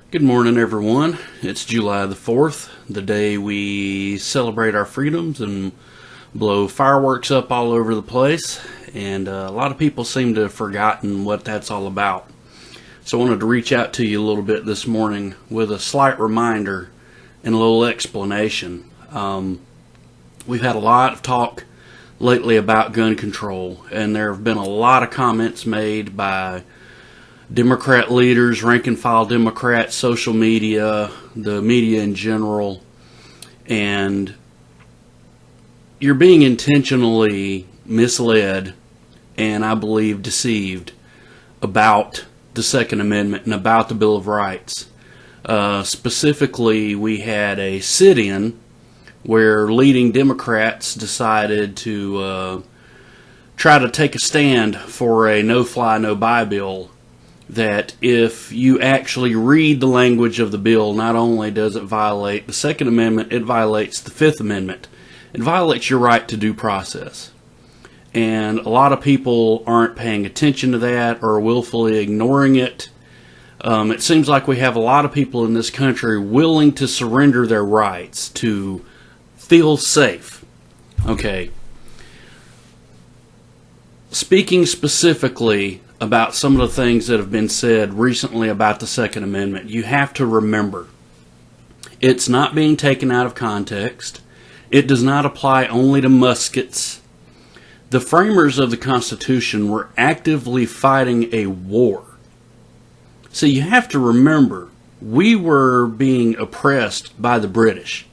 Good morning, everyone. It's July the 4th, the day we celebrate our freedoms and blow fireworks up all over the place. And a lot of people seem to have forgotten what that's all about. So I wanted to reach out to you a little bit this morning with a slight reminder and a little explanation. We've had a lot of talk lately about gun control, and there have been a lot of comments made by Democrat leaders, rank and file Democrats, social media, the media in general, and you're being intentionally misled and I believe deceived about the Second Amendment and about the Bill of Rights. Specifically, we had a sit-in where leading Democrats decided to try to take a stand for a no-fly, no-buy bill. That if you actually read the language of the bill, not only does it violate the Second Amendment, it violates the Fifth Amendment. It violates your right to due process. And a lot of people aren't paying attention to that or willfully ignoring it. It seems like we have a lot of people in this country willing to surrender their rights to feel safe. Okay. Speaking specifically about some of the things that have been said recently about the Second Amendment, you have to remember it's not being taken out of context. It does not apply only to muskets. The framers of the Constitution were actively fighting a war. So you have to remember, we were being oppressed by the British,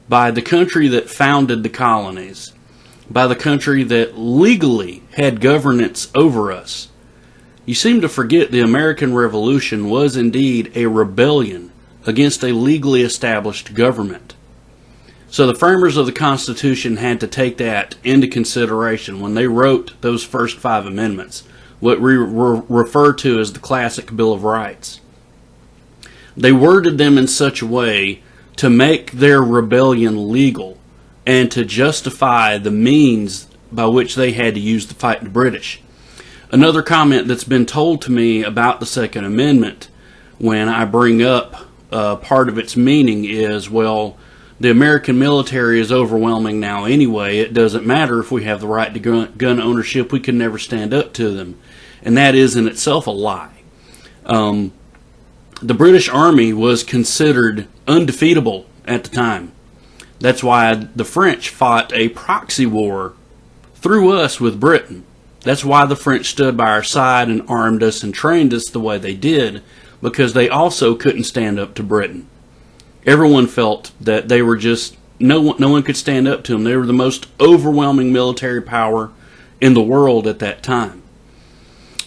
by the country that founded the colonies, by the country that legally had governance over us. You seem to forget the American Revolution was indeed a rebellion against a legally established government. So the framers of the Constitution had to take that into consideration when they wrote those first 5 amendments, what we refer to as the classic Bill of Rights. They worded them in such a way to make their rebellion legal and to justify the means by which they had to use to fight the British. Another comment that's been told to me about the Second Amendment when I bring up part of its meaning is, well, the American military is overwhelming now anyway. It doesn't matter if we have the right to gun ownership. We can never stand up to them. And that is in itself a lie. The British Army was considered undefeatable at the time. That's why the French fought a proxy war through us with Britain. That's why the French stood by our side and armed us and trained us the way they did, because they also couldn't stand up to Britain. Everyone felt that they were just, no one could stand up to them. They were the most overwhelming military power in the world at that time.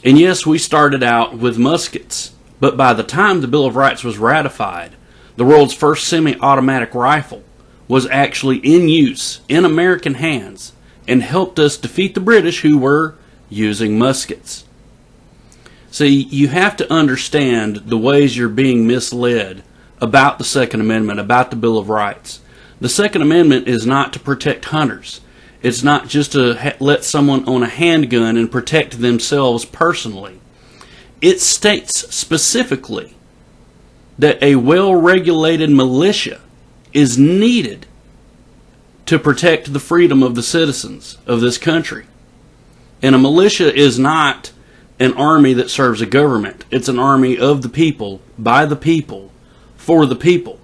And yes, we started out with muskets, but by the time the Bill of Rights was ratified, the world's first semi-automatic rifle was actually in use in American hands and helped us defeat the British, who were using muskets. See, you have to understand the ways you're being misled about the Second Amendment, about the Bill of Rights. The Second Amendment is not to protect hunters. It's not just to let someone own a handgun and protect themselves personally. It states specifically that a well-regulated militia is needed to protect the freedom of the citizens of this country. And a militia is not an army that serves a government. It's an army of the people, by the people, for the people.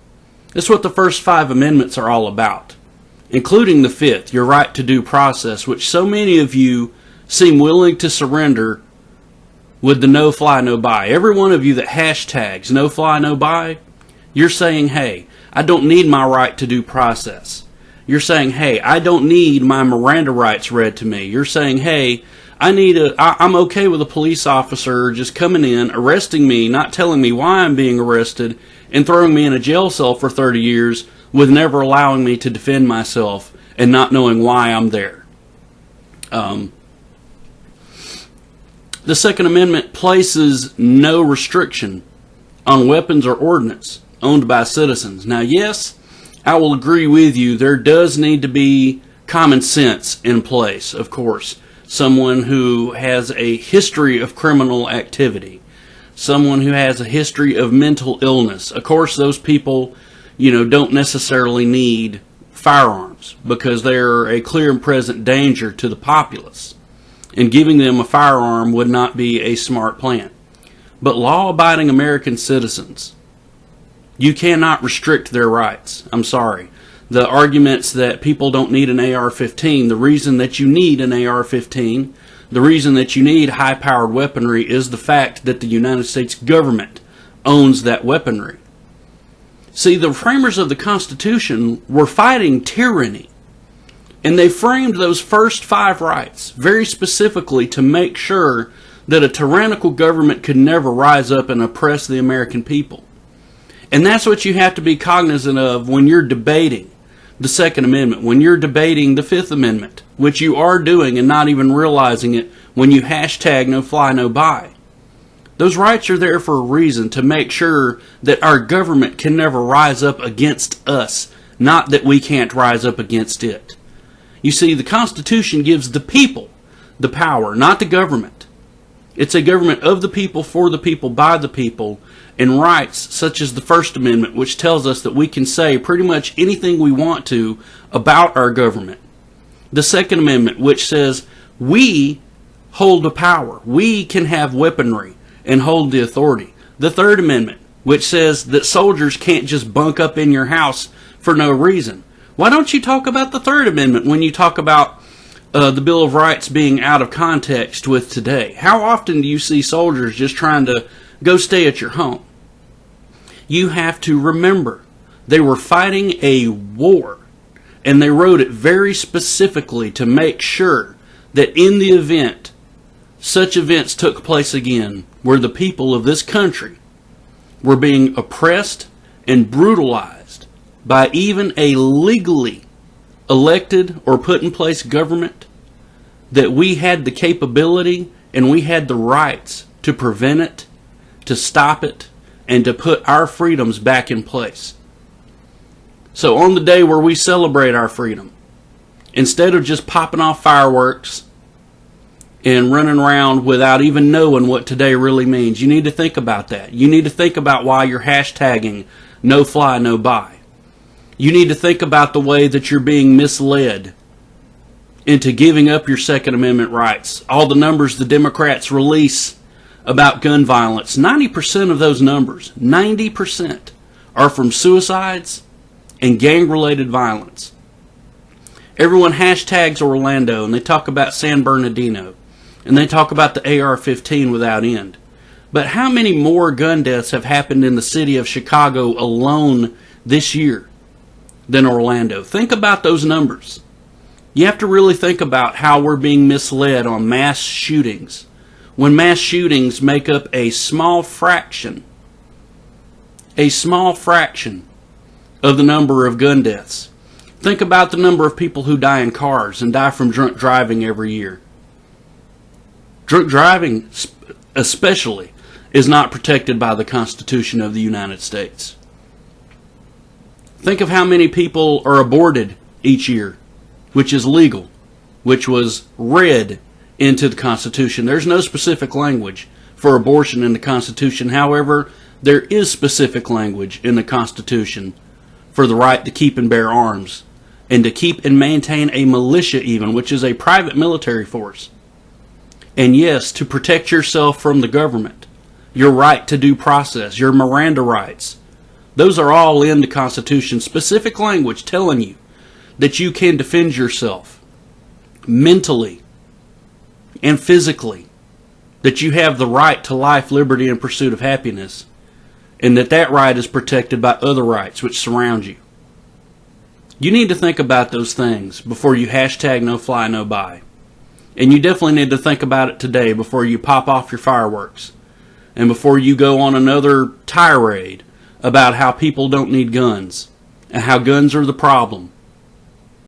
That's what the first 5 amendments are all about, including the 5th, your right to due process, which so many of you seem willing to surrender with the no fly, no buy. Every one of you that hashtags no fly, no buy, you're saying, hey, I don't need my right to due process. You're saying, hey, I don't need my Miranda Rights read to me. You're saying, hey, I'm okay with a police officer just coming in, arresting me, not telling me why I'm being arrested, and throwing me in a jail cell for 30 years with never allowing me to defend myself and not knowing why I'm there. The Second Amendment places no restriction on weapons or ordnance owned by citizens. Now, yes, I will agree with you, there does need to be common sense in place, of course. Someone who has a history of criminal activity. someone who has a history of mental illness. Of course, those people, don't necessarily need firearms because they're a clear and present danger to the populace. And giving them a firearm would not be a smart plan. But law-abiding American citizens, you cannot restrict their rights. I'm sorry. The arguments that people don't need an AR-15, the reason that you need an AR-15, the reason that you need high-powered weaponry is the fact that the United States government owns that weaponry. See, the framers of the Constitution were fighting tyranny. And they framed those first 5 rights very specifically to make sure that a tyrannical government could never rise up and oppress the American people. And that's what you have to be cognizant of when you're debating the Second Amendment, when you're debating the Fifth Amendment, which you are doing and not even realizing it when you hashtag no fly, no buy. Those rights are there for a reason, to make sure that our government can never rise up against us, not that we can't rise up against it. You see, the Constitution gives the people the power, not the government. It's a government of the people, for the people, by the people, and rights such as the First Amendment, which tells us that we can say pretty much anything we want to about our government. The Second Amendment, which says we hold the power. We can have weaponry and hold the authority. The Third Amendment, which says that soldiers can't just bunk up in your house for no reason. Why don't you talk about the Third Amendment when you talk about the Bill of Rights being out of context with today? How often do you see soldiers just trying to go stay at your home? You have to remember, they were fighting a war, and they wrote it very specifically to make sure that in the event such events took place again, where the people of this country were being oppressed and brutalized by even a legally elected or put in place government, that we had the capability and we had the rights to prevent it, to stop it, and to put our freedoms back in place. So on the day where we celebrate our freedom, instead of just popping off fireworks and running around without even knowing what today really means, you need to think about that. You need to think about why you're hashtagging no fly, no buy. You need to think about the way that you're being misled into giving up your Second Amendment rights. All the numbers the Democrats release about gun violence, 90% of those numbers, 90%, are from suicides and gang-related violence. Everyone hashtags Orlando, and they talk about San Bernardino, and they talk about the AR-15 without end. But how many more gun deaths have happened in the city of Chicago alone this year than Orlando? Think about those numbers. You have to really think about how we're being misled on mass shootings, when mass shootings make up a small fraction of the number of gun deaths. Think about the number of people who die in cars and die from drunk driving every year. Drunk driving especially is not protected by the Constitution of the United States. Think of how many people are aborted each year, which is legal, which was read into the Constitution. There's no specific language for abortion in the Constitution. However, there is specific language in the Constitution for the right to keep and bear arms, and to keep and maintain a militia even, which is a private military force. And yes, to protect yourself from the government, your right to due process, your Miranda Rights. Those are all in the Constitution. Specific language telling you that you can defend yourself mentally and physically, that you have the right to life, liberty, and pursuit of happiness, and that right is protected by other rights which surround you. You need to think about those things before you hashtag no fly, no buy. And you definitely need to think about it today before you pop off your fireworks, and before you go on another tirade about how people don't need guns, and how guns are the problem,